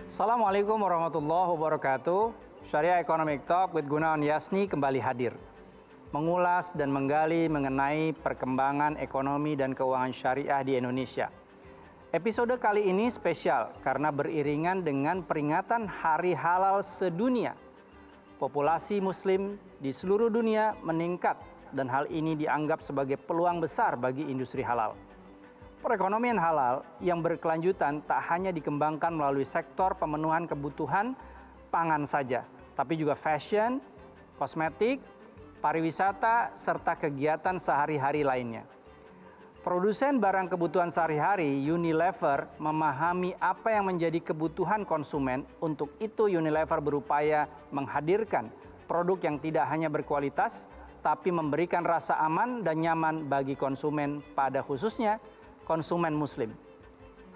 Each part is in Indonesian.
Assalamualaikum warahmatullahi wabarakatuh. Syariah Economic Talk with Gunawan Yasni kembali hadir. Mengulas dan menggali mengenai perkembangan ekonomi dan keuangan syariah di Indonesia. Episode kali ini spesial karena beriringan dengan peringatan Hari Halal Sedunia. Populasi muslim di seluruh dunia meningkat dan hal ini dianggap sebagai peluang besar bagi industri halal. Perekonomian halal yang berkelanjutan tak hanya dikembangkan melalui sektor pemenuhan kebutuhan pangan saja, tapi juga fashion, kosmetik, pariwisata, serta kegiatan sehari-hari lainnya. Produsen barang kebutuhan sehari-hari, Unilever, memahami apa yang menjadi kebutuhan konsumen. Untuk itu Unilever berupaya menghadirkan produk yang tidak hanya berkualitas, tapi memberikan rasa aman dan nyaman bagi konsumen, pada khususnya konsumen muslim.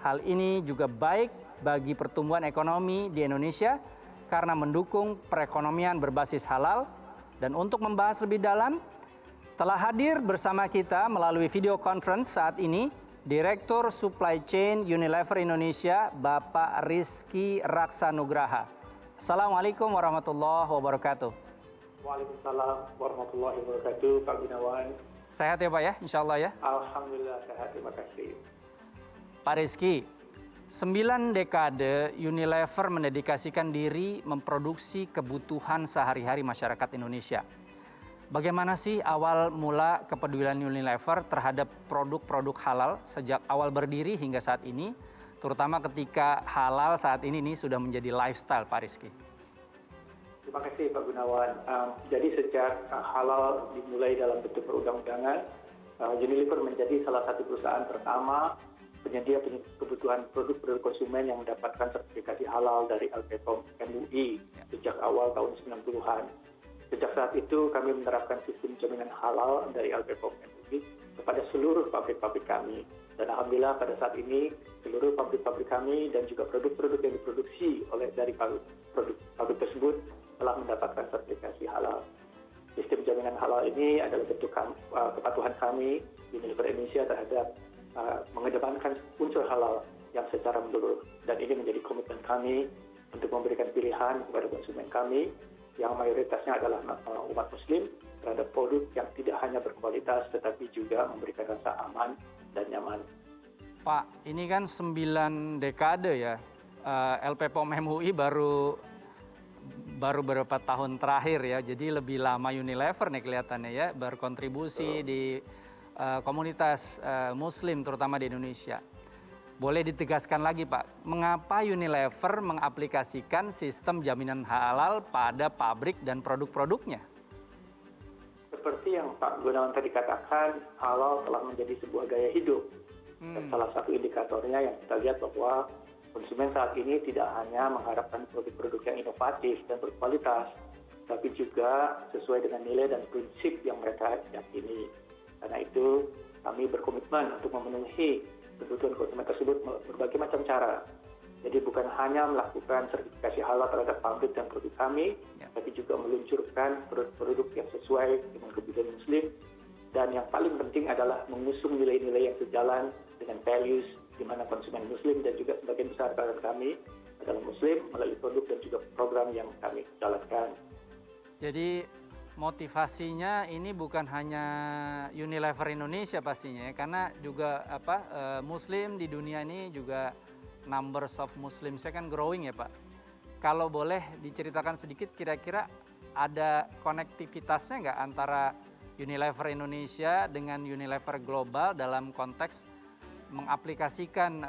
Hal ini juga baik bagi pertumbuhan ekonomi di Indonesia karena mendukung perekonomian berbasis halal. Dan untuk membahas lebih dalam, telah hadir bersama kita melalui video conference saat ini Direktur Supply Chain Unilever Indonesia, Bapak Rizky Raksanugraha. Assalamualaikum warahmatullahi wabarakatuh. Waalaikumsalam warahmatullahi wabarakatuh, Pak Gunawan. Sehat ya Pak ya, insya Allah ya? Alhamdulillah sehat, terima kasih. Pak Rizky, 9 dekade Unilever mendedikasikan diri memproduksi kebutuhan sehari-hari masyarakat Indonesia. Bagaimana sih awal mula kepedulian Unilever terhadap produk-produk halal sejak awal berdiri hingga saat ini, terutama ketika halal saat ini sudah menjadi lifestyle, Pak Rizky? Terima kasih Pak Gunawan. Jadi sejak halal dimulai dalam bentuk perundang-undangan, Unilever menjadi salah satu perusahaan pertama penyedia kebutuhan produk-produk konsumen yang mendapatkan sertifikasi halal dari LPPOM MUI sejak awal tahun 90-an. Sejak saat itu kami menerapkan sistem jaminan halal dari LPPOM MUI kepada seluruh pabrik-pabrik kami. Dan alhamdulillah pada saat ini seluruh pabrik-pabrik kami dan juga produk-produk yang diproduksi dari pabrik tersebut telah mendapatkan sertifikasi halal. Sistem jaminan halal ini adalah bentuk kepatuhan kami Unilever Indonesia terhadap mengedepankan unsur halal yang secara menyeluruh. Dan ini menjadi komitmen kami untuk memberikan pilihan kepada konsumen kami yang mayoritasnya adalah umat muslim terhadap produk yang tidak hanya berkualitas tetapi juga memberikan rasa aman dan nyaman. Pak, ini kan 9 dekade ya, LPPOM MUI baru beberapa tahun terakhir ya, jadi lebih lama Unilever nih kelihatannya ya, berkontribusi di komunitas muslim terutama di Indonesia. Boleh ditegaskan lagi Pak, mengapa Unilever mengaplikasikan sistem jaminan halal pada pabrik dan produk-produknya? Seperti yang Pak Gunawan tadi katakan, halal telah menjadi sebuah gaya hidup. Dan salah satu indikatornya yang kita lihat bahwa konsumen saat ini tidak hanya mengharapkan produk-produk yang inovatif dan berkualitas, tapi juga sesuai dengan nilai dan prinsip yang mereka yakini. Karena itu kami berkomitmen untuk memenuhi kebutuhan konsumen tersebut berbagai macam cara. Jadi bukan hanya melakukan sertifikasi halal terhadap pabrik dan produk kami, tapi juga meluncurkan produk-produk yang sesuai dengan kebutuhan muslim. Dan yang paling penting adalah mengusung nilai-nilai yang sejalan dengan values di mana konsumen muslim dan juga sebagian besar kalangan kami adalah muslim melalui produk dan juga program yang kami jalankan. Jadi motivasinya ini bukan hanya Unilever Indonesia pastinya ya, karena juga muslim di dunia ini juga numbers of muslim saya kan growing ya Pak. Kalau boleh diceritakan sedikit kira-kira ada konektivitasnya nggak antara Unilever Indonesia dengan Unilever Global dalam konteks mengaplikasikan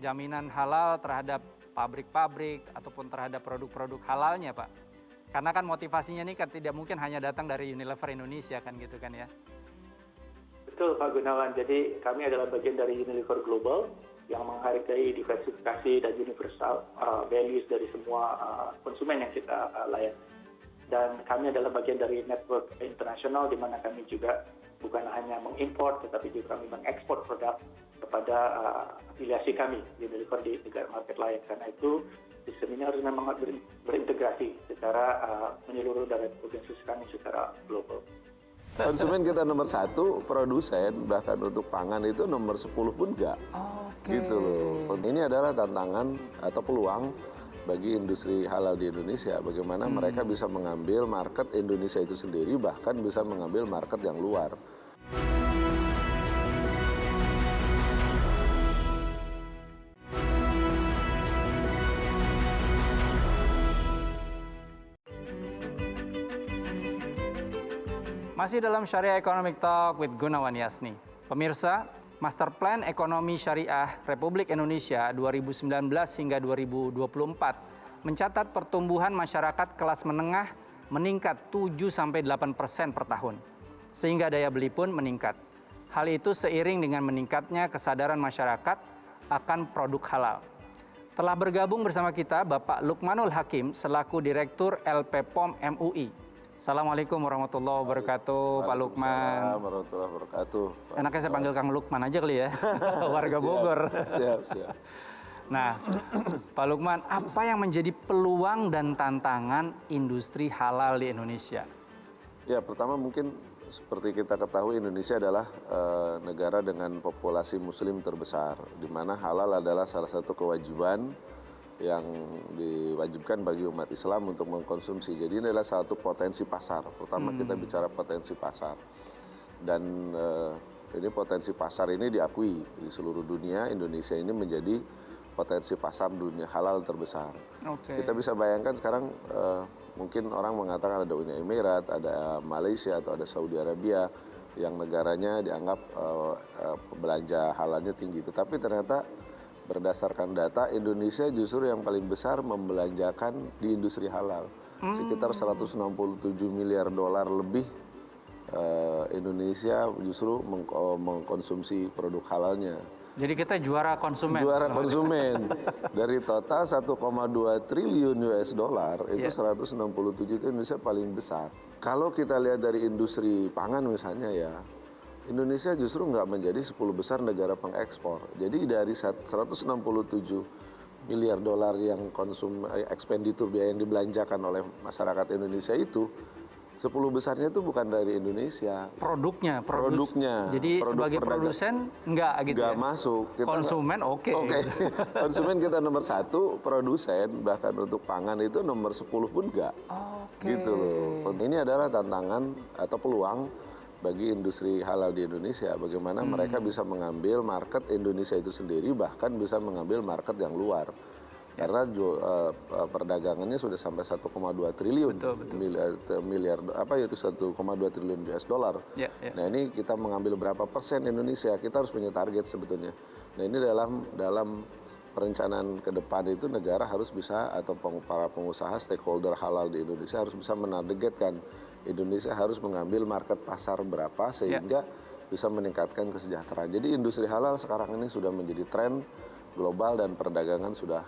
jaminan halal terhadap pabrik-pabrik ataupun terhadap produk-produk halalnya Pak? Karena kan motivasinya ini kan tidak mungkin hanya datang dari Unilever Indonesia kan gitu kan ya? Betul Pak Gunawan, jadi kami adalah bagian dari Unilever Global yang menghargai diversifikasi dan universal values dari semua konsumen yang kita layani. Dan kami adalah bagian dari network internasional di mana kami juga bukan hanya mengimpor tetapi juga kami mengekspor produk kepada afiliasi kami Unilever di negara market lain. Karena itu sistem ini harus memang berintegrasi secara menyeluruh dari organisasi kami secara global. Konsumen kita nomor 1, produsen bahkan untuk pangan itu nomor 10 pun enggak. Gitu loh. Ini adalah tantangan atau peluang bagi industri halal di Indonesia. Bagaimana mereka bisa mengambil market Indonesia itu sendiri, bahkan bisa mengambil market yang luar. Masih dalam Syariah Economic Talk with Gunawan Yasni. Pemirsa, Master Plan Ekonomi Syariah Republik Indonesia 2019 hingga 2024 mencatat pertumbuhan masyarakat kelas menengah meningkat 7-8% per tahun, sehingga daya beli pun meningkat. Hal itu seiring dengan meningkatnya kesadaran masyarakat akan produk halal. Telah bergabung bersama kita Bapak Lukmanul Hakim selaku Direktur LPPOM MUI. Assalamualaikum warahmatullahi wabarakatuh, Pak Lukman. Waalaikumsalam warahmatullahi wabarakatuh. Enaknya saya panggil Kang Lukman aja kali ya, warga Bogor. Siap. Nah, Pak Lukman, apa yang menjadi peluang dan tantangan industri halal di Indonesia? Ya, pertama mungkin seperti kita ketahui Indonesia adalah negara dengan populasi muslim terbesar, di mana halal adalah salah satu kewajiban yang diwajibkan bagi umat Islam untuk mengkonsumsi. Jadi ini adalah satu potensi pasar. Pertama kita bicara potensi pasar. Dan ini potensi pasar ini diakui di seluruh dunia. Indonesia ini menjadi potensi pasar dunia halal terbesar. Kita bisa bayangkan sekarang mungkin orang mengatakan ada Uni Emirat, ada Malaysia atau ada Saudi Arabia yang negaranya dianggap belanja halalnya tinggi. Tetapi ternyata berdasarkan data, Indonesia justru yang paling besar membelanjakan di industri halal. Sekitar 167 miliar dolar lebih Indonesia justru mengkonsumsi produk halalnya. Jadi kita juara konsumen. Juara konsumen. Dari total 1,2 triliun US dollar, itu 167 itu Indonesia paling besar. Kalau kita lihat dari industri pangan misalnya ya, Indonesia justru nggak menjadi 10 besar negara pengekspor. Jadi dari 167 miliar dolar yang ekspenditur biaya yang dibelanjakan oleh masyarakat Indonesia itu, 10 besarnya itu bukan dari Indonesia. Produknya. Jadi produk sebagai produsen nggak gitu nggak ya? masuk. Konsumen oke. Konsumen kita nomor 1, produsen bahkan untuk pangan itu nomor 10 pun nggak. Gitu loh. Ini adalah tantangan atau peluang bagi industri halal di Indonesia, bagaimana mereka bisa mengambil market Indonesia itu sendiri, bahkan bisa mengambil market yang luar. Karena perdagangannya sudah sampai 1,2 triliun miliar 1,2 triliun US dollar. Nah, ini kita mengambil berapa persen Indonesia? Kita harus punya target sebetulnya. Nah, ini dalam perencanaan ke depan itu negara harus bisa, atau para pengusaha stakeholder halal di Indonesia harus bisa menargetkan Indonesia harus mengambil market pasar berapa sehingga bisa meningkatkan kesejahteraan. Jadi industri halal sekarang ini sudah menjadi tren global dan perdagangan sudah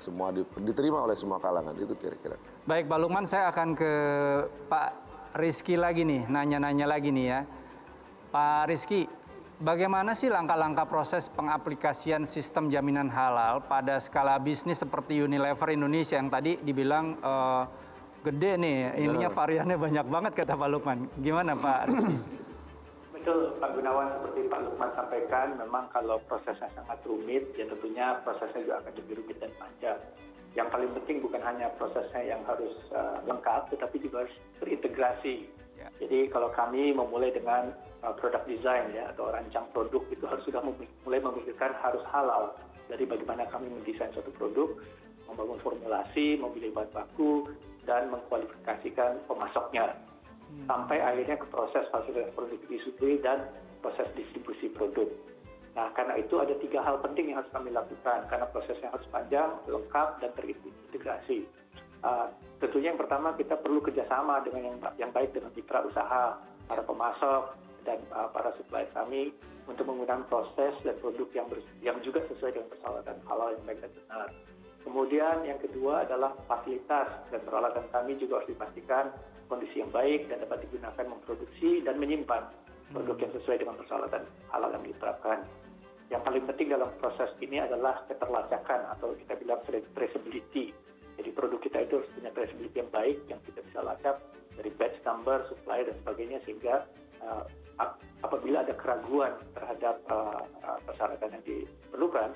semua diterima oleh semua kalangan, itu kira-kira. Baik Pak Lukman, saya akan ke Pak Rizky lagi nih, nanya-nanya lagi nih ya. Pak Rizky, bagaimana sih langkah-langkah proses pengaplikasian sistem jaminan halal pada skala bisnis seperti Unilever Indonesia yang tadi dibilang gede nih, ininya variannya banyak banget kata Pak Lukman. Gimana Pak Rizky? Betul Pak Gunawan, seperti Pak Lukman sampaikan, memang kalau prosesnya sangat rumit, ya tentunya prosesnya juga akan lebih rumit dan panjang. Yang paling penting bukan hanya prosesnya yang harus lengkap, tetapi juga harus terintegrasi. Jadi kalau kami memulai dengan product design ya, atau rancang produk, itu harus sudah mulai memikirkan harus halal. Dari bagaimana kami mendesain suatu produk, membangun formulasi, memilih bahan baku, dan mengkualifikasikan pemasoknya. Sampai akhirnya ke proses fasilitas produksi dan proses distribusi produk. Nah, karena itu ada 3 hal penting yang harus kami lakukan, karena prosesnya harus panjang, lengkap, dan terintegrasi. Tentunya yang pertama kita perlu kerjasama dengan yang baik dengan mitra usaha, para pemasok, dan para supplier kami untuk menggunakan proses dan produk yang juga sesuai dengan persyaratan halal yang baik dan benar. Kemudian yang kedua adalah fasilitas dan peralatan kami juga harus dipastikan kondisi yang baik dan dapat digunakan memproduksi dan menyimpan produk yang sesuai dengan persyaratan halal yang diterapkan. Yang paling penting dalam proses ini adalah keterlacakan atau kita bilang traceability. Jadi produk kita itu harus punya traceability yang baik, yang kita bisa lacak dari batch number, supply dan sebagainya, sehingga apabila ada keraguan terhadap persyaratan yang diperlukan,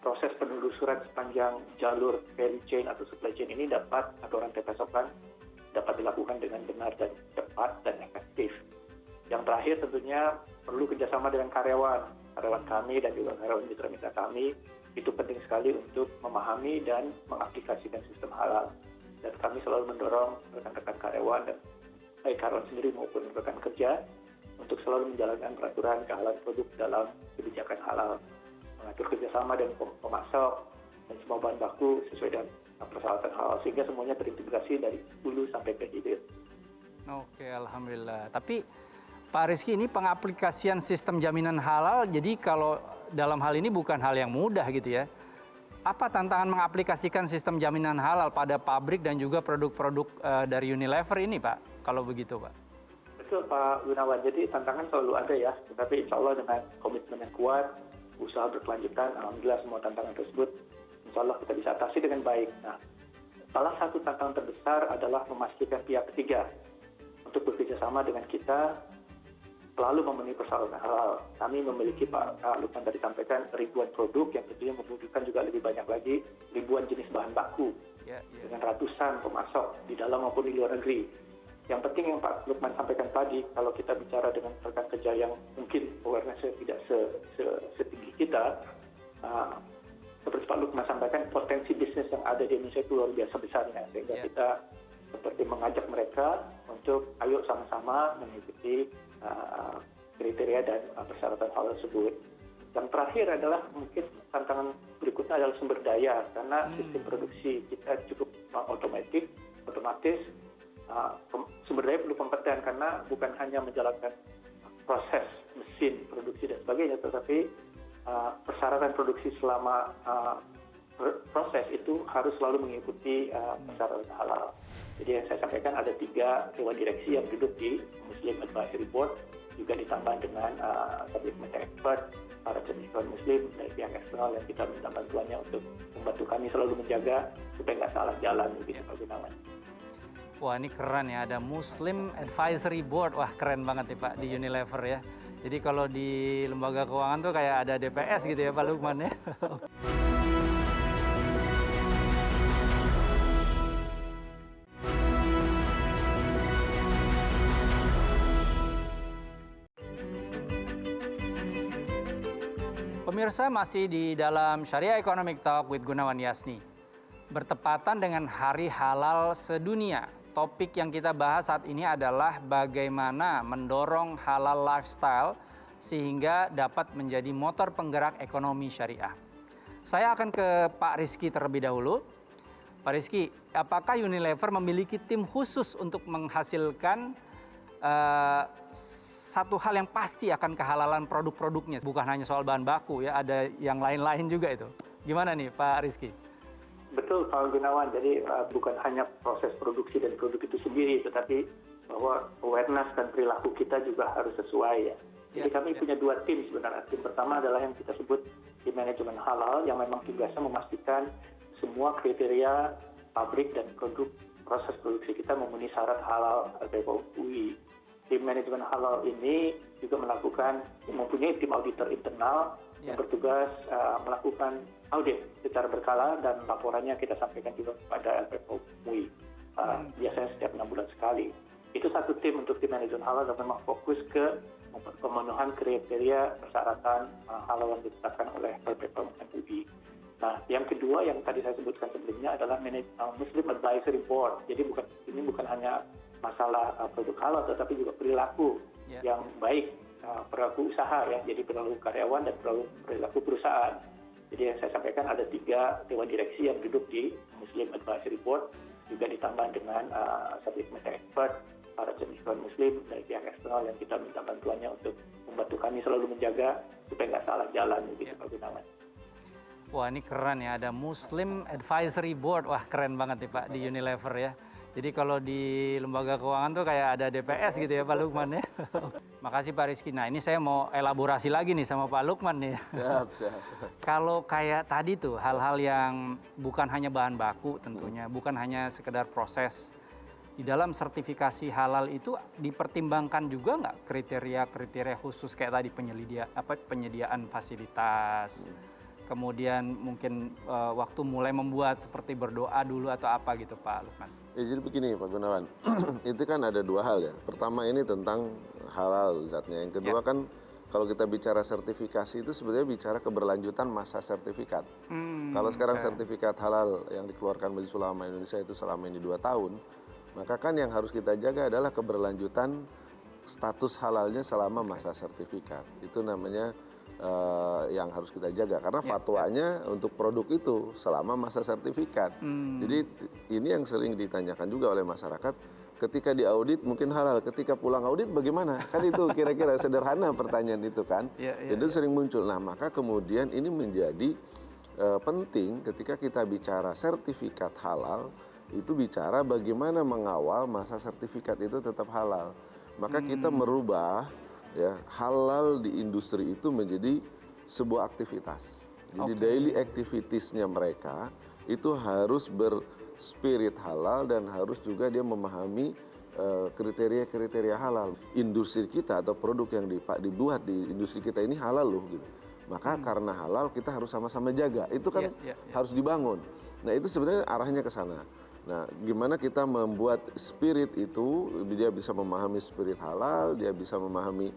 proses penelusuran sepanjang jalur value chain atau supply chain ini dapat, atau rantai pasokan dapat dilakukan dengan benar dan cepat dan efektif. Yang terakhir tentunya perlu kerjasama dengan karyawan kami dan juga karyawan mitra-mitra kami. Itu penting sekali untuk memahami dan mengaplikasikan sistem halal. Dan kami selalu mendorong rekan-rekan karyawan dan baik karyawan sendiri maupun rekan kerja untuk selalu menjalankan peraturan kehalalan produk dalam kebijakan halal, mengatur kerjasama dengan pemasok dan semua bahan baku sesuai dengan persyaratan halal, sehingga semuanya terintegrasi dari hulu sampai ke hilir. Oke, alhamdulillah. Tapi Pak Rizky, ini pengaplikasian sistem jaminan halal, jadi kalau dalam hal ini bukan hal yang mudah gitu ya. Apa tantangan mengaplikasikan sistem jaminan halal pada pabrik dan juga produk-produk dari Unilever ini, Pak? Kalau begitu, Pak. Betul, Pak Gunawan. Jadi tantangan selalu ada ya, tetapi insya Allah dengan komitmen yang kuat, usaha berkelanjutan, alhamdulillah semua tantangan tersebut insya Allah kita bisa atasi dengan baik. Nah, salah satu tantangan terbesar adalah memastikan pihak ketiga untuk bekerjasama dengan kita selalu memenuhi persyaratan halal. Kami memiliki, Pak Lukman tadi sampaikan, ribuan produk yang tentunya membutuhkan juga lebih banyak lagi, ribuan jenis bahan baku dengan ratusan pemasok di dalam maupun di luar negeri. Yang penting yang Pak Lukman sampaikan tadi, kalau kita bicara dengan rekan kerja yang mungkin awareness-nya tidak setinggi kita, seperti Pak Lukman sampaikan, potensi bisnis yang ada di Indonesia itu luar biasa besarnya, sehingga kita seperti mengajak mereka untuk ayo sama-sama mengikuti kriteria dan persyaratan hal tersebut. Yang terakhir adalah mungkin tantangan berikutnya adalah sumber daya, karena sistem produksi kita cukup otomatis. Sumber daya perlu kompeten, karena bukan hanya menjalankan proses mesin produksi dan sebagainya, tetapi persyaratan produksi selama proses itu harus selalu mengikuti persyaratan halal. Jadi yang saya sampaikan ada 3 dewan direksi yang duduk di Muslim Advisory Board, juga ditambah dengan subject matter expert, para certifikat Muslim dari pihak eksternal yang kita minta bantuannya untuk membantu kami selalu menjaga supaya nggak salah jalan begitu Pak Gunawan. Wah, ini keren ya, ada Muslim Advisory Board. Wah, keren banget nih Pak di Unilever ya. Jadi kalau di lembaga keuangan tuh kayak ada DPS gitu ya Pak Lukman ya. Pemirsa, masih di dalam Syariah Economic Talk with Gunawan Yasni. Bertepatan dengan Hari Halal Sedunia, topik yang kita bahas saat ini adalah bagaimana mendorong halal lifestyle sehingga dapat menjadi motor penggerak ekonomi syariah. Saya akan ke Pak Rizky terlebih dahulu. Pak Rizky, apakah Unilever memiliki tim khusus untuk menghasilkan satu hal yang pasti akan kehalalan produk-produknya? Bukan hanya soal bahan baku ya, ada yang lain-lain juga itu. Gimana nih Pak Rizky? Betul Pak Gunawan, jadi bukan hanya proses produksi dan produk itu sendiri, tetapi bahwa awareness dan perilaku kita juga harus sesuai ya. Jadi kami punya 2 tim sebenarnya. Tim pertama adalah yang kita sebut tim manajemen halal, yang memang tugasnya memastikan semua kriteria pabrik dan produk proses produksi kita memenuhi syarat halal BPOM. Tim manajemen halal ini juga mempunyai tim auditor internal yang bertugas melakukan audit secara berkala, dan laporannya kita sampaikan juga kepada LPPOM MUI. Biasanya setiap 6 bulan sekali. Itu satu tim untuk tim manajemen halal yang memang fokus ke pemenuhan kriteria persyaratan halal yang ditetapkan oleh LPPOM MUI. Nah, yang kedua yang tadi saya sebutkan sebelumnya adalah Muslim Advisory Board. Jadi ini bukan hanya masalah produk halal, tetapi juga perilaku yang baik, perilaku usaha ya, jadi perilaku karyawan dan perilaku perusahaan. Jadi yang saya sampaikan ada 3 dewan direksi yang duduk di Muslim Advisory Board, juga ditambah dengan subject matter expert, para certifikat Muslim dari pihak eksternal yang kita minta bantuannya untuk membantu kami selalu menjaga supaya nggak salah jalan begitu Pak Gunawan. Wah, ini keren ya, ada Muslim Advisory Board. Wah, keren banget nih Pak di Unilever ya. Jadi kalau di lembaga keuangan tuh kayak ada DPS gitu ya Pak Lukman ya. Makasih Pak Rizky. Nah, ini saya mau elaborasi lagi nih sama Pak Lukman nih. Siap. Kalau kayak tadi tuh hal-hal yang bukan hanya bahan baku tentunya, bukan hanya sekedar proses, di dalam sertifikasi halal itu dipertimbangkan juga nggak kriteria-kriteria khusus kayak tadi penyediaan fasilitas, kemudian mungkin waktu mulai membuat seperti berdoa dulu atau apa gitu Pak Lukman? Ya, jadi begini Pak Gunawan, itu kan ada dua hal ya. Pertama ini tentang halal zatnya. Yang kedua kan kalau kita bicara sertifikasi itu sebenarnya bicara keberlanjutan masa sertifikat. Kalau sekarang sertifikat halal yang dikeluarkan Majelis Ulama Indonesia itu selama ini 2 tahun, maka kan yang harus kita jaga adalah keberlanjutan status halalnya selama masa sertifikat. Itu namanya yang harus kita jaga karena fatwanya untuk produk itu selama masa sertifikat. Jadi ini yang sering ditanyakan juga oleh masyarakat, ketika diaudit mungkin halal, ketika pulang audit bagaimana? Kan itu kira-kira sederhana pertanyaan itu kan. Jadi sering muncul. Nah, maka kemudian ini menjadi penting ketika kita bicara sertifikat halal, itu bicara bagaimana mengawal masa sertifikat itu tetap halal. Maka kita merubah ya halal di industri itu menjadi sebuah aktivitas. Jadi daily activitiesnya mereka itu harus berspirit halal dan harus juga dia memahami kriteria-kriteria halal. Industri kita atau produk yang dibuat di industri kita ini halal loh gitu. Maka karena halal kita harus sama-sama jaga. Itu kan harus dibangun. Nah, itu sebenarnya arahnya ke sana. Nah, gimana kita membuat spirit itu, dia bisa memahami spirit halal, dia bisa memahami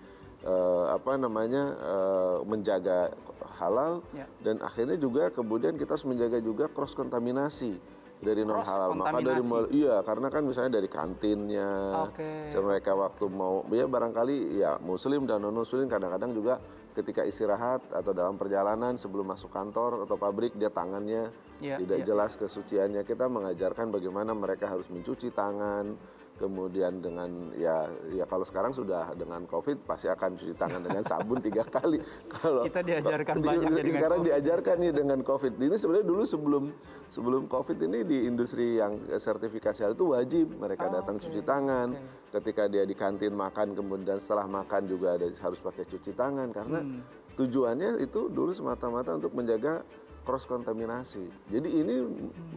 menjaga halal, dan akhirnya juga kemudian kita harus menjaga juga cross kontaminasi dari non halal. Maka karena kan misalnya dari kantinnya, mereka waktu mau, ya barangkali ya muslim dan non muslim kadang-kadang juga ketika istirahat atau dalam perjalanan sebelum masuk kantor atau pabrik dia tangannya tidak jelas kesuciannya. Kita mengajarkan bagaimana mereka harus mencuci tangan. Kemudian dengan ya kalau sekarang sudah dengan COVID pasti akan cuci tangan dengan sabun 3 kali. Kalau kita diajarkan banyak sekarang diajarkan nih dengan COVID. Ini sebenarnya dulu sebelum COVID ini di industri yang sertifikasi halal itu wajib mereka datang cuci tangan. Ketika dia di kantin makan kemudian setelah makan juga harus pakai cuci tangan karena tujuannya itu dulu semata-mata untuk menjaga cross kontaminasi. Jadi ini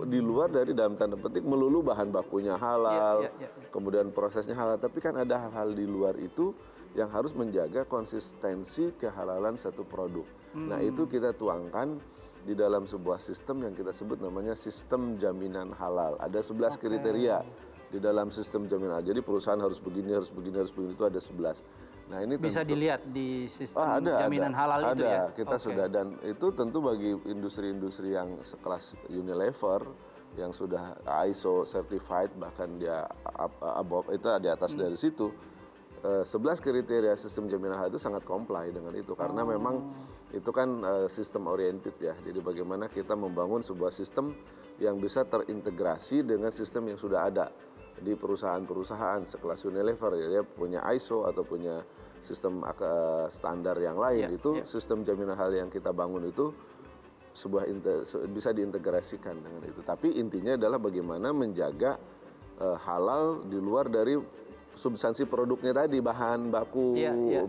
di luar dari dalam tanda petik melulu bahan bakunya halal, kemudian prosesnya halal, tapi kan ada hal-hal di luar itu yang harus menjaga konsistensi kehalalan satu produk. Nah, itu kita tuangkan di dalam sebuah sistem yang kita sebut namanya sistem jaminan halal. Ada 11 kriteria di dalam sistem jaminan halal. Jadi perusahaan harus begini, harus begini, harus begini, itu ada 11. Nah, ini bisa dilihat di sistem jaminan halal itu ya? Kita sudah, dan itu tentu bagi industri-industri yang sekelas Unilever yang sudah ISO certified, bahkan dia above itu di atas dari situ, 11 kriteria sistem jaminan halal itu sangat comply dengan itu karena memang itu kan sistem oriented ya. Jadi bagaimana kita membangun sebuah sistem yang bisa terintegrasi dengan sistem yang sudah ada di perusahaan-perusahaan sekelas Unilever, ya, dia punya ISO atau punya sistem standar yang lain. Itu sistem jaminan halal yang kita bangun itu bisa diintegrasikan dengan itu. Tapi intinya adalah bagaimana menjaga halal di luar dari substansi produknya tadi, bahan baku,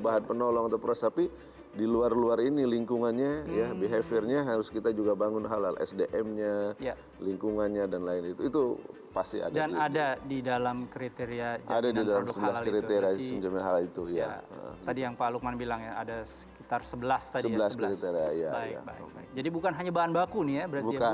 bahan penolong atau proses, tapi di luar ini lingkungannya ya, behaviornya harus kita juga bangun halal, SDM-nya, lingkungannya dan lain itu pasti ada. Dan ada di dalam kriteria jaminan ada di dalam produk 11 halal kriteria itu. jaminan halal itu ya. Tadi yang Pak Lukman bilang ya ada sekitar 11 tadi 11 kriteria ya. Baik. Jadi bukan hanya bahan baku nih ya berarti bukan.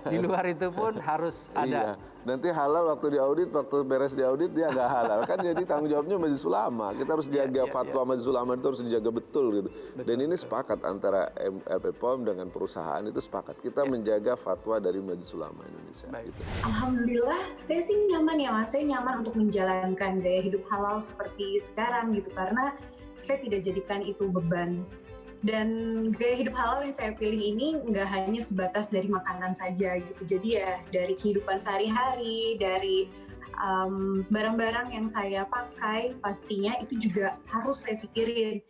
Di luar itu pun harus ada. Nanti halal waktu diaudit, waktu beres diaudit dia nggak halal kan, jadi tanggung jawabnya Majelis Ulama. Kita harus jaga fatwa Majelis Ulama itu harus dijaga betul gitu. Dan ini sepakat antara LPPOM dengan perusahaan itu sepakat. Kita menjaga fatwa dari Majelis Ulama Indonesia. Gitu. Alhamdulillah, saya sih nyaman ya Mas. Saya nyaman untuk menjalankan gaya hidup halal seperti sekarang gitu karena saya tidak jadikan itu beban. Dan gaya hidup halal yang saya pilih ini nggak hanya sebatas dari makanan saja gitu. Jadi ya dari kehidupan sehari-hari, dari barang-barang yang saya pakai pastinya itu juga harus saya pikirin.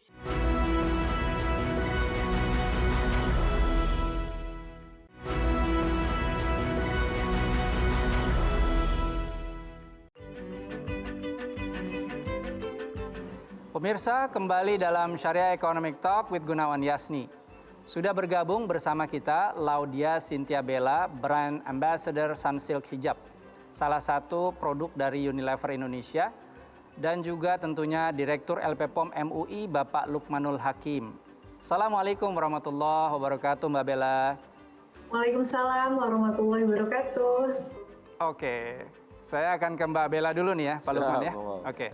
Pemirsa, kembali dalam Syariah Economic Talk with Gunawan Yasni. Sudah bergabung bersama kita Laudia Cynthia Bella, Brand Ambassador Sunsilk Hijab. salah satu produk dari Unilever Indonesia, dan juga tentunya Direktur LP POM MUI, Bapak Lukmanul Hakim. Assalamualaikum warahmatullahi wabarakatuh, Mbak Bella. Waalaikumsalam warahmatullahi wabarakatuh. Oke, saya akan ke Mbak Bella dulu nih ya, Pak Lukman ya. Oke,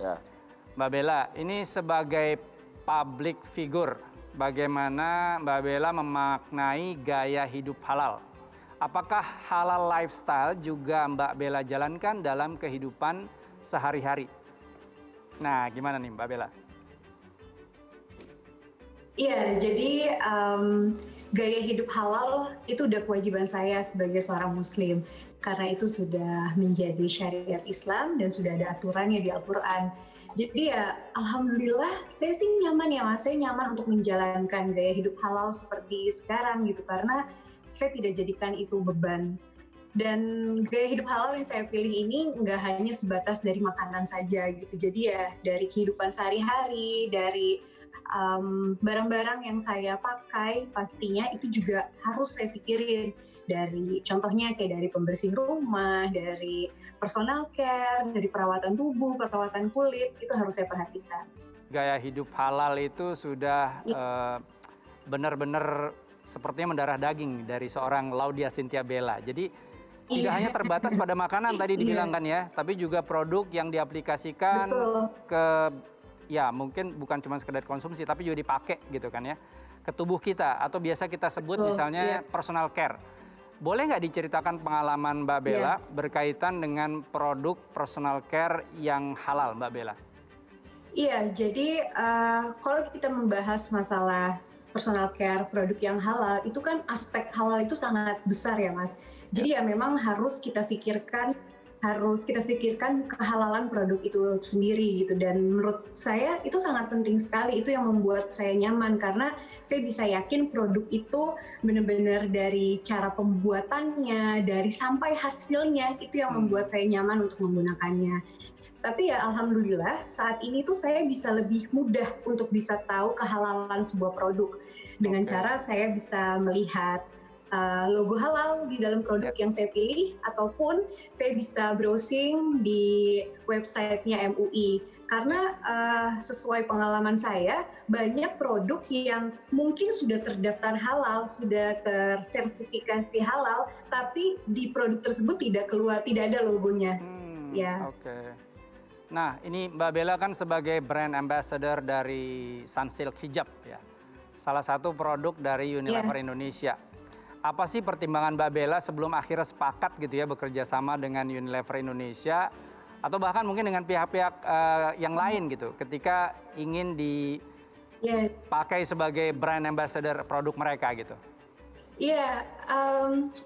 Mbak Bella, ini sebagai public figure, bagaimana Mbak Bella memaknai gaya hidup halal? Apakah halal lifestyle juga Mbak Bella jalankan dalam kehidupan sehari-hari? Nah, gimana nih Mbak Bella? Iya, jadi gaya hidup halal itu udah kewajiban saya sebagai seorang muslim. Karena itu sudah menjadi syariat Islam dan sudah ada aturannya di Al-Quran. Jadi ya alhamdulillah saya sih nyaman ya Mas, saya nyaman untuk menjalankan gaya hidup halal seperti sekarang gitu. Karena saya tidak jadikan itu beban. Dan gaya hidup halal yang saya pilih ini nggak hanya sebatas dari makanan saja gitu. Jadi ya dari kehidupan sehari-hari, dari barang-barang yang saya pakai pastinya itu juga harus saya pikirin. Dari contohnya kayak dari pembersih rumah, dari personal care, dari perawatan tubuh, perawatan kulit, itu harus saya perhatikan. Gaya hidup halal itu sudah benar-benar sepertinya mendarah daging dari seorang Laudia Cynthia Bella. Jadi tidak hanya terbatas pada makanan tadi dibilang kan ya, tapi juga produk yang diaplikasikan ke, ya mungkin bukan cuma sekedar konsumsi, tapi juga dipakai gitu kan ya, ke tubuh kita, atau biasa kita sebut misalnya personal care. Boleh nggak diceritakan pengalaman Mbak Bella berkaitan dengan produk personal care yang halal, Mbak Bella? Iya, jadi kalau kita membahas masalah personal care, produk yang halal, itu kan aspek halal itu sangat besar ya Mas. Jadi ya memang harus kita pikirkan kehalalan produk itu sendiri gitu. Dan menurut saya itu sangat penting sekali, itu yang membuat saya nyaman karena saya bisa yakin produk itu benar-benar dari cara pembuatannya, dari sampai hasilnya, itu yang membuat saya nyaman untuk menggunakannya. Tapi ya alhamdulillah saat ini tuh saya bisa lebih mudah untuk bisa tahu kehalalan sebuah produk dengan cara saya bisa melihat logo halal di dalam produk yang saya pilih, ataupun saya bisa browsing di websitenya MUI. Karena sesuai pengalaman saya, banyak produk yang mungkin sudah terdaftar halal, sudah tersertifikasi halal, tapi di produk tersebut tidak ada logonya. Nah, ini Mbak Bella kan sebagai brand ambassador dari Sunsilk Hijab ya. Salah satu produk dari Unilever Indonesia. Apa sih pertimbangan Mbak Bella sebelum akhirnya sepakat gitu ya bekerja sama dengan Unilever Indonesia atau bahkan mungkin dengan pihak-pihak yang lain gitu ketika ingin dipakai sebagai brand ambassador produk mereka gitu? Iya,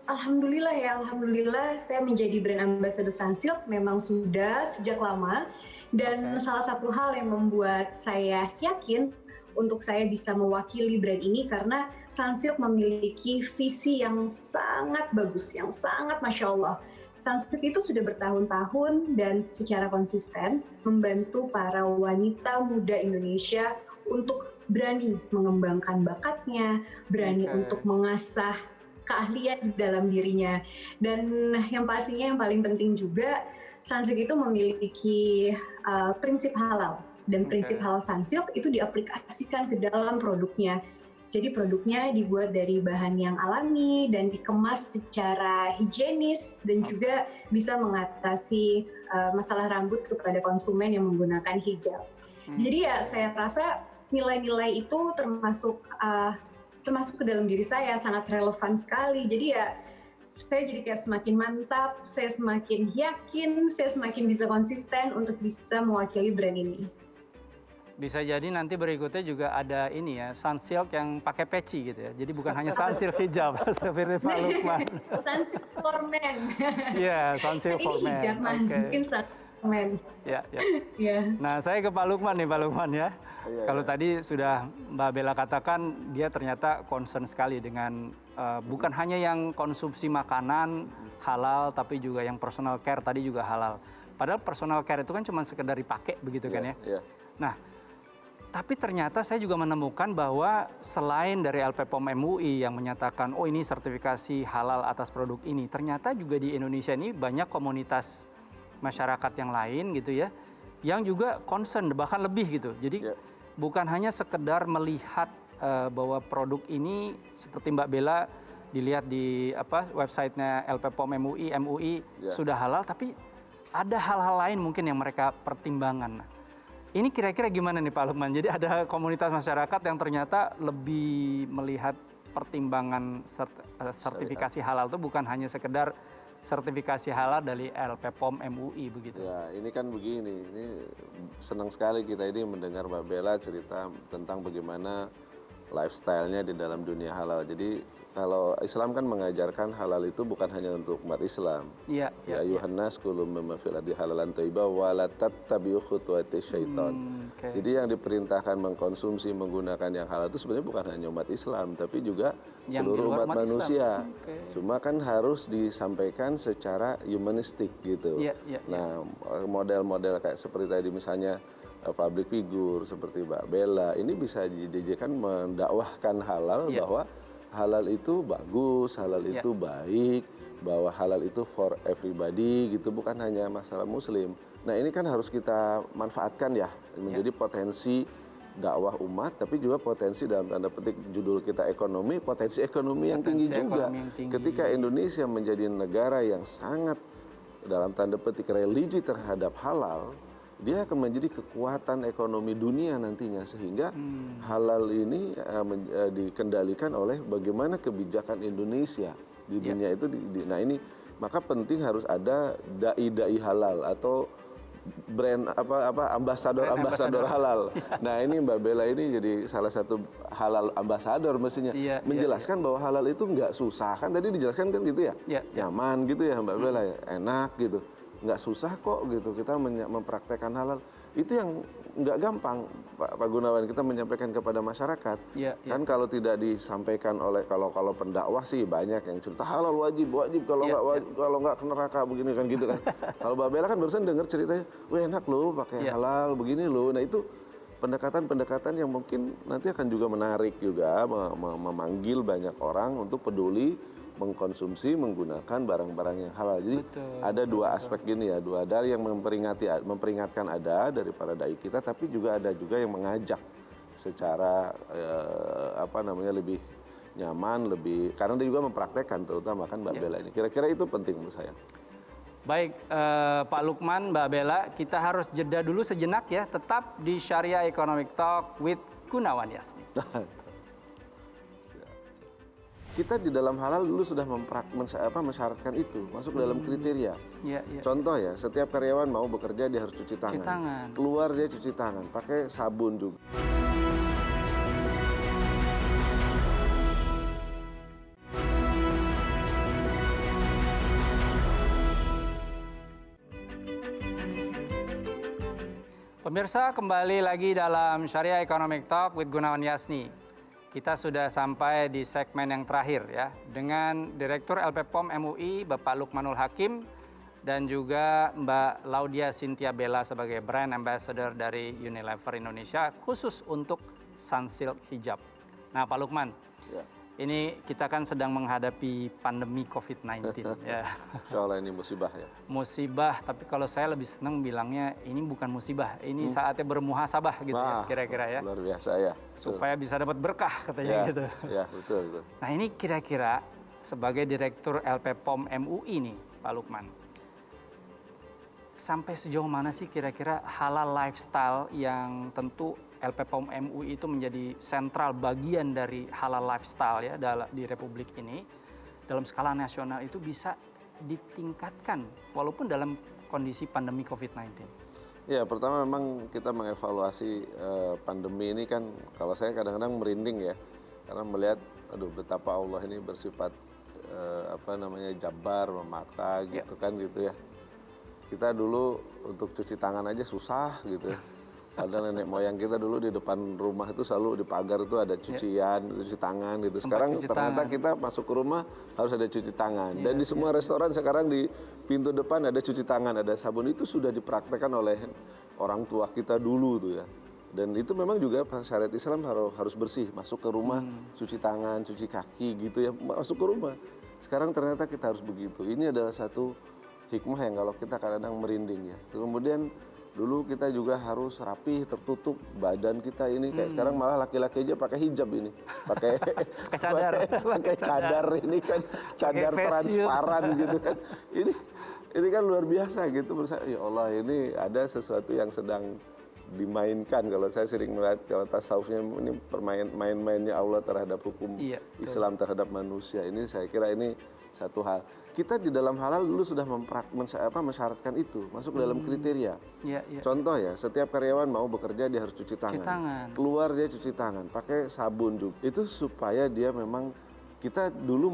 alhamdulillah saya menjadi brand ambassador Sunsilk memang sudah sejak lama, dan salah satu hal yang membuat saya yakin untuk saya bisa mewakili brand ini karena Sunsilk memiliki visi yang sangat bagus, yang sangat Masya Allah. Sunsilk itu sudah bertahun-tahun dan secara konsisten membantu para wanita muda Indonesia untuk berani mengembangkan bakatnya, berani untuk mengasah keahlian di dalam dirinya. Dan yang pastinya yang paling penting juga, Sunsilk itu memiliki prinsip halal. Dan prinsip halal Sunsilk itu diaplikasikan ke dalam produknya. Jadi produknya dibuat dari bahan yang alami dan dikemas secara higienis dan juga bisa mengatasi masalah rambut kepada konsumen yang menggunakan hijab. Jadi ya saya rasa nilai-nilai itu termasuk ke dalam diri saya, sangat relevan sekali. Jadi ya saya jadi kayak semakin mantap, saya semakin yakin, saya semakin bisa konsisten untuk bisa mewakili brand ini. Bisa jadi nanti berikutnya juga ada ini ya, Sunsilk yang pakai peci gitu ya. Jadi bukan hanya Sunsilk hijab seperti Pak Lukman. Sunsilk for men. Iya, Sunsilk for men. Ini hijab Mas, mungkin Sunsilk for men. Ya. Nah, saya ke Pak Lukman nih, Pak Lukman ya. Kalau tadi sudah Mbak Bella katakan dia ternyata concern sekali dengan bukan hanya yang konsumsi makanan halal, tapi juga yang personal care tadi juga halal. Padahal personal care itu kan cuma sekedar dipakai begitu kan ya. Nah, Tapi ternyata saya juga menemukan bahwa selain dari LPPOM MUI yang menyatakan, oh ini sertifikasi halal atas produk ini, ternyata juga di Indonesia ini banyak komunitas masyarakat yang lain gitu ya, yang juga concern bahkan lebih gitu. Jadi bukan hanya sekedar melihat bahwa produk ini seperti Mbak Bella dilihat di websitenya LPPOM MUI sudah halal, tapi ada hal-hal lain mungkin yang mereka pertimbangkan. Ini kira-kira gimana nih Pak Lukman? Jadi ada komunitas masyarakat yang ternyata lebih melihat pertimbangan sertifikasi halal itu bukan hanya sekedar sertifikasi halal dari LPPOM MUI begitu. Ya, ini kan begini, ini senang sekali kita ini mendengar Mbak Bella cerita tentang bagaimana lifestyle-nya di dalam dunia halal. Jadi kalau Islam kan mengajarkan halal itu bukan hanya untuk umat Islam. Ya ayuhan nas kulu mimma fil ardi halalan thayyiban wa la tattabi'u khutuwatis syaitan. Jadi yang diperintahkan mengkonsumsi menggunakan yang halal itu sebenarnya bukan hanya umat Islam tapi juga yang seluruh umat manusia. Cuma kan harus disampaikan secara humanistik gitu. Nah, model-model kayak seperti tadi misalnya public figure seperti Mbak Bella ini bisa dijadikan mendakwahkan halal bahwa halal itu bagus, halal itu baik, bahwa halal itu for everybody gitu, bukan hanya masalah muslim. Nah ini kan harus kita manfaatkan ya, menjadi potensi dakwah umat, tapi juga potensi dalam tanda petik judul kita ekonomi, potensi ekonomi yang tinggi juga. Ketika Indonesia menjadi negara yang sangat dalam tanda petik religi terhadap halal, dia akan menjadi kekuatan ekonomi dunia nantinya sehingga halal ini dikendalikan oleh bagaimana kebijakan Indonesia di dunia itu. Nah ini maka penting harus ada dai-dai halal atau brand ambasador halal. Nah ini Mbak Bella ini jadi salah satu halal ambasador mestinya menjelaskan bahwa halal itu nggak susah kan tadi dijelaskan kan gitu ya, nyaman gitu ya Mbak Bella ya, enak gitu. Nggak susah kok gitu kita mempraktekkan halal itu yang nggak gampang Pak Gunawan kita menyampaikan kepada masyarakat kan kalau tidak disampaikan oleh kalau pendakwah sih banyak yang cerita halal wajib kalau nggak ke neraka begini kan gitu kan. Kalau Mbak Bella kan barusan dengar ceritanya wah enak loh pakai halal begini loh. Nah itu pendekatan-pendekatan yang mungkin nanti akan juga menarik juga memanggil banyak orang untuk peduli mengkonsumsi menggunakan barang-barang yang halal. Jadi ada dua aspek gini ya, dua dari yang memperingatkan ada dari para dai kita, tapi juga ada juga yang mengajak secara lebih nyaman, lebih karena dia juga mempraktekkan terutama kan Mbak Bella ini. Kira-kira itu penting menurut saya. Baik Pak Lukman, Mbak Bella, kita harus jeda dulu sejenak ya, tetap di Syariah Economic Talk with Gunawan Yasni. Kita di dalam halal dulu sudah mensyaratkan itu, masuk dalam kriteria. Contoh ya, setiap karyawan mau bekerja dia harus cuci tangan. Keluar dia cuci tangan, pakai sabun juga. Pemirsa, kembali lagi dalam Syariah Economic Talk with Gunawan Yasni. Kita sudah sampai di segmen yang terakhir ya, dengan Direktur LPPOM MUI Bapak Lukmanul Hakim dan juga Mbak Laudia Cynthia Bella sebagai Brand Ambassador dari Unilever Indonesia khusus untuk Sunsilk Hijab. Nah Pak Lukman, ini kita kan sedang menghadapi pandemi COVID-19 ya. Insya Allah ini musibah ya. Musibah, tapi kalau saya lebih senang bilangnya ini bukan musibah, ini saatnya bermuhasabah gitu ya kira-kira ya. Luar biasa ya. Supaya bisa dapat berkah katanya gitu. Ya betul. Nah ini kira-kira sebagai Direktur LPPOM MUI nih Pak Lukman, sampai sejauh mana sih kira-kira halal lifestyle yang tentu LPPOM MUI itu menjadi sentral bagian dari halal lifestyle ya di Republik ini dalam skala nasional itu bisa ditingkatkan walaupun dalam kondisi pandemi COVID-19? Ya pertama memang kita mengevaluasi pandemi ini kan kalau saya kadang-kadang merinding ya karena melihat betapa Allah ini bersifat jabar, memaksa gitu kan gitu ya. Kita dulu untuk cuci tangan aja susah gitu ya. Padahal nenek moyang kita dulu di depan rumah itu selalu di pagar itu ada cucian, cuci tangan gitu. Sekarang ternyata kita masuk ke rumah harus ada cuci tangan. Dan di semua restoran sekarang di pintu depan ada cuci tangan, ada sabun. Itu sudah dipraktekkan oleh orang tua kita dulu tuh ya. Dan itu memang juga syariat Islam harus bersih, masuk ke rumah, cuci tangan, cuci kaki gitu ya, masuk ke rumah. Sekarang ternyata kita harus begitu. Ini adalah satu hikmah yang kalau kita kadang-kadang merinding ya. Kemudian dulu kita juga harus rapih, tertutup badan kita ini. Kayak sekarang malah laki-laki aja pakai hijab ini, pakai cadar ini kan, cadar transparan gitu kan. Ini kan luar biasa gitu. Menurut saya, ya Allah, ini ada sesuatu yang sedang dimainkan. Kalau saya sering melihat kalau tasawufnya ini main-mainnya Allah terhadap hukum Islam terhadap manusia. Ini saya kira ini satu hal. Kita di dalam halal dulu sudah mensyaratkan itu, masuk dalam kriteria. Contoh ya, setiap karyawan mau bekerja dia harus cuci tangan. Keluar dia cuci tangan, pakai sabun juga. Itu supaya dia memang, kita dulu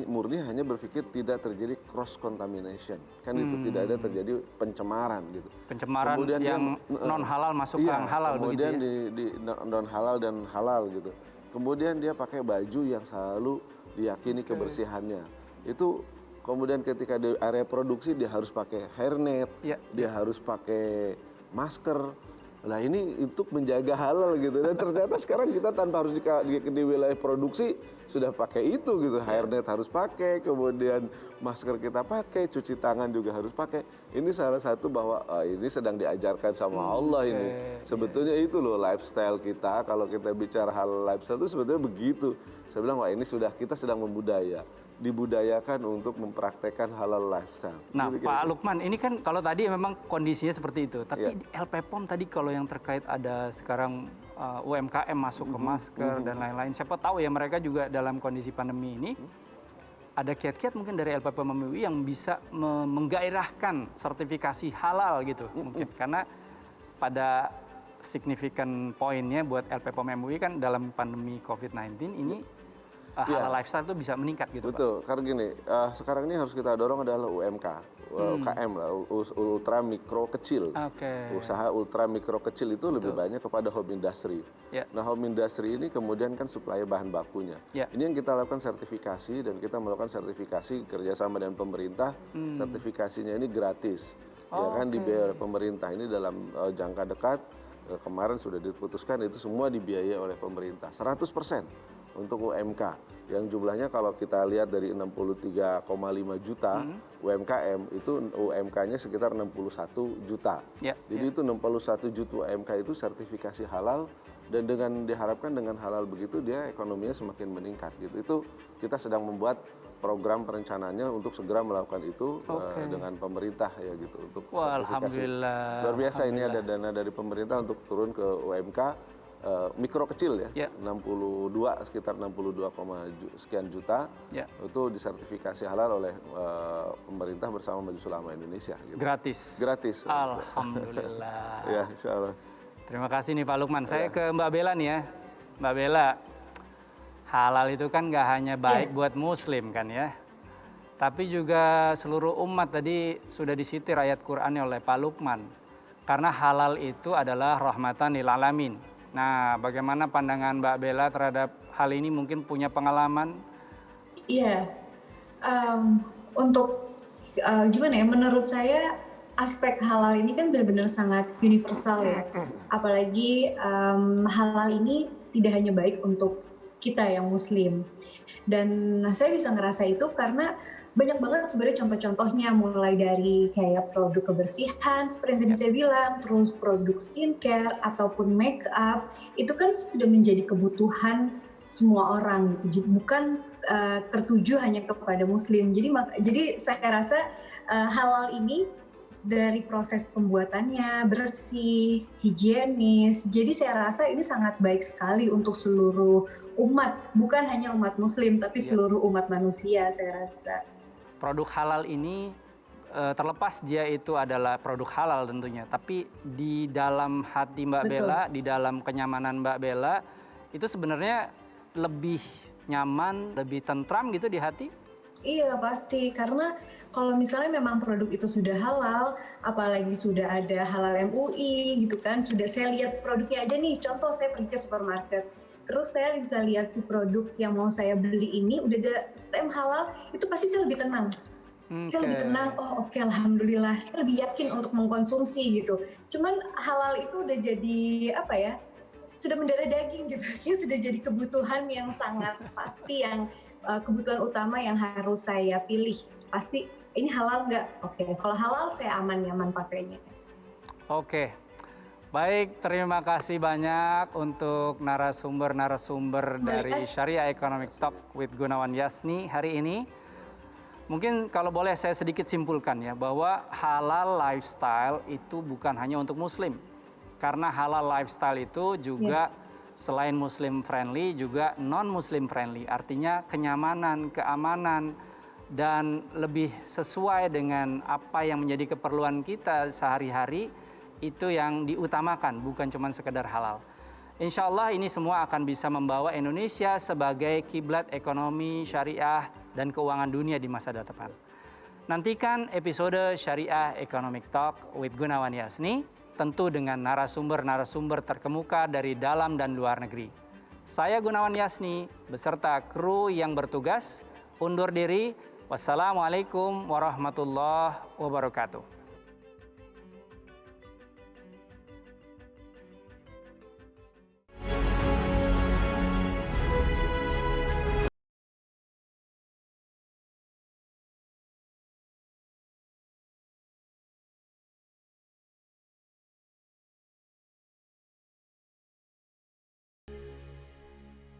murni hanya berpikir tidak terjadi cross contamination, kan itu tidak ada terjadi pencemaran gitu. Pencemaran kemudian yang non halal masuk ke yang halal begitu ya. Kemudian di non halal dan halal gitu. Kemudian dia pakai baju yang selalu diyakini kebersihannya. Itu kemudian ketika di area produksi dia harus pakai hairnet, dia harus pakai masker. Nah ini untuk menjaga halal gitu. Dan ternyata sekarang kita tanpa harus di wilayah produksi sudah pakai itu gitu. Hairnet harus pakai, kemudian masker kita pakai, cuci tangan juga harus pakai. Ini salah satu bahwa ini sedang diajarkan sama Allah ini. Sebetulnya itu loh lifestyle kita. Kalau kita bicara hal lifestyle itu sebetulnya begitu. Saya bilang wah ini kita sedang dibudayakan untuk mempraktekkan halal lifestyle. Nah, Pak Lukman, ini kan kalau tadi memang kondisinya seperti itu, tapi LP POM tadi kalau yang terkait ada sekarang UMKM masuk ke masker dan lain-lain, siapa tahu ya mereka juga dalam kondisi pandemi ini ada kiat-kiat mungkin dari LP POM MUI yang bisa menggairahkan sertifikasi halal gitu mungkin, karena pada signifikan poinnya buat LP POM MUI kan dalam pandemi COVID-19 ini halal lifestyle itu bisa meningkat gitu. Betul, Pak. karena gini, sekarang ini harus kita dorong adalah UKM lah, ultra mikro kecil. Usaha ultra mikro kecil itu lebih banyak kepada home industry. Nah home industry ini kemudian kan supplier bahan bakunya. Ini yang kita lakukan sertifikasi, dan kita melakukan sertifikasi kerjasama dengan pemerintah. Sertifikasinya ini gratis, ya kan dibiayai oleh pemerintah. Ini dalam jangka dekat, kemarin sudah diputuskan itu semua dibiayai oleh pemerintah 100%. Untuk UMK yang jumlahnya kalau kita lihat dari 63,5 juta UMKM itu UMK-nya sekitar 61 juta. Jadi itu 61 juta UMK itu sertifikasi halal, dan diharapkan dengan halal begitu dia ekonominya semakin meningkat gitu. Itu kita sedang membuat program perencanaannya untuk segera melakukan itu dengan pemerintah ya gitu untuk sertifikasi. Luar biasa ini ada dana dari pemerintah untuk turun ke UMK mikro kecil ya, sekitar 62, sekian juta itu disertifikasi halal oleh pemerintah bersama Majelis Ulama Indonesia. Gitu. Gratis. Alhamdulillah. Ya, insya Allah. Terima kasih nih Pak Lukman. Saya ke Mbak Bella nih ya. Mbak Bella, halal itu kan nggak hanya baik buat Muslim kan ya, tapi juga seluruh umat. Tadi sudah disitir ayat Qur'annya oleh Pak Lukman. Karena halal itu adalah rahmatan lil alamin. Nah, bagaimana pandangan Mbak Bella terhadap hal ini? Mungkin punya pengalaman? Iya, untuk gimana ya? Menurut saya aspek halal ini kan benar-benar sangat universal ya. Apalagi halal ini tidak hanya baik untuk kita yang Muslim. Dan saya bisa ngerasa itu karena banyak banget sebenarnya contoh-contohnya, mulai dari kayak produk kebersihan seperti yang tadi saya bilang, terus produk skincare ataupun make up, itu kan sudah menjadi kebutuhan semua orang gitu, bukan tertuju hanya kepada Muslim. Jadi saya rasa halal ini dari proses pembuatannya bersih, higienis. Jadi saya rasa ini sangat baik sekali untuk seluruh umat, bukan hanya umat Muslim tapi seluruh umat manusia, saya rasa. Produk halal ini terlepas dia itu adalah produk halal tentunya, tapi di dalam hati Mbak Bella, di dalam kenyamanan Mbak Bella, itu sebenarnya lebih nyaman, lebih tentram gitu di hati? Iya pasti, karena kalau misalnya memang produk itu sudah halal, apalagi sudah ada halal MUI gitu kan, sudah saya lihat produknya aja nih, contoh saya pergi ke supermarket, terus saya bisa lihat si produk yang mau saya beli ini udah ada stem halal, itu pasti saya lebih tenang. Saya lebih tenang, oh oke, alhamdulillah, saya lebih yakin untuk mengkonsumsi gitu. Cuman halal itu udah jadi apa ya, sudah mendarah daging gitu, ya sudah jadi kebutuhan yang sangat pasti, yang kebutuhan utama yang harus saya pilih. Pasti ini halal nggak? Oke, kalau halal saya aman nyaman pakainya. Oke, baik, terima kasih banyak untuk narasumber-narasumber dari Syariah Economic Talk with Gunawan Yasni hari ini. Mungkin kalau boleh saya sedikit simpulkan ya, bahwa halal lifestyle itu bukan hanya untuk muslim. Karena halal lifestyle itu juga selain muslim friendly juga non-muslim friendly. Artinya kenyamanan, keamanan, dan lebih sesuai dengan apa yang menjadi keperluan kita sehari-hari, itu yang diutamakan, bukan cuma sekedar halal. Insya Allah ini semua akan bisa membawa Indonesia sebagai kiblat ekonomi, syariah, dan keuangan dunia di masa depan. Nantikan episode Syariah Economic Talk with Gunawan Yasni, tentu dengan narasumber-narasumber terkemuka dari dalam dan luar negeri. Saya Gunawan Yasni, beserta kru yang bertugas, undur diri. Wassalamualaikum warahmatullahi wabarakatuh.